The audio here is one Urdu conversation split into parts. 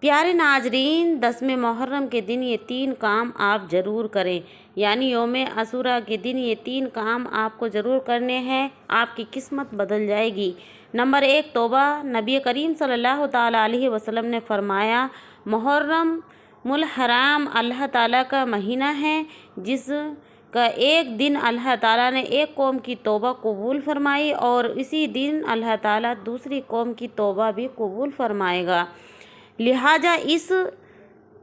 پیارے ناظرین، 10ویں محرم کے دن یہ 3 کام آپ ضرور کریں، یعنی یوم عاشوراء کے دن یہ 3 کام آپ کو ضرور کرنے ہیں، آپ کی قسمت بدل جائے گی۔ نمبر 1، توبہ۔ نبی کریم صلی اللہ تعالیٰ علیہ وسلم نے فرمایا، محرم الحرام اللہ تعالیٰ کا مہینہ ہے، جس کا ایک دن اللہ تعالیٰ نے ایک قوم کی توبہ قبول فرمائی، اور اسی دن اللہ تعالیٰ دوسری قوم کی توبہ بھی قبول فرمائے گا۔ لہٰذا اس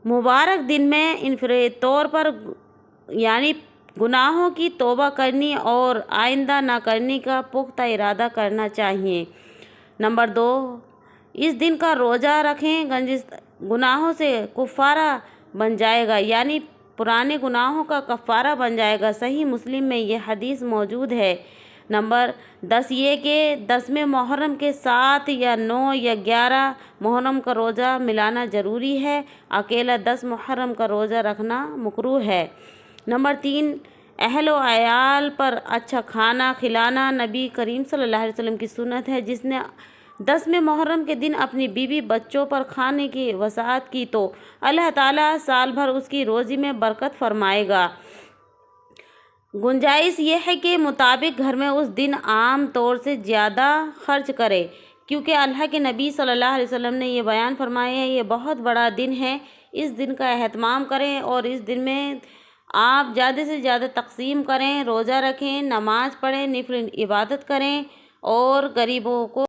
مبارک دن میں انفرادی طور پر یعنی گناہوں کی توبہ کرنی اور آئندہ نہ کرنے کا پختہ ارادہ کرنا چاہیے۔ نمبر 2، اس دن کا روزہ رکھیں، گناہوں سے کفارہ بن جائے گا، یعنی پرانے گناہوں کا کفارہ بن جائے گا۔ صحیح مسلم میں یہ حدیث موجود ہے۔ نمبر 10 یہ کہ 10ویں محرم کے 7 یا 9 یا 11 محرم کا روزہ ملانا ضروری ہے، اکیلا 10 محرم کا روزہ رکھنا مکروہ ہے۔ نمبر 3، اہل و عیال پر اچھا کھانا کھلانا نبی کریم صلی اللہ علیہ وسلم کی سنت ہے۔ جس نے 10ویں محرم کے دن اپنی بیوی بچوں پر کھانے کی وسعت کی تو اللہ تعالیٰ سال بھر اس کی روزی میں برکت فرمائے گا۔ گنجائش یہ ہے کہ مطابق گھر میں اس دن عام طور سے زیادہ خرچ کرے، کیونکہ اللہ کے نبی صلی اللہ علیہ وسلم نے یہ بیان فرمایا ہے، یہ بہت بڑا دن ہے، اس دن کا اہتمام کریں اور اس دن میں آپ زیادہ سے زیادہ تقسیم کریں، روزہ رکھیں، نماز پڑھیں، نفل عبادت کریں اور غریبوں کو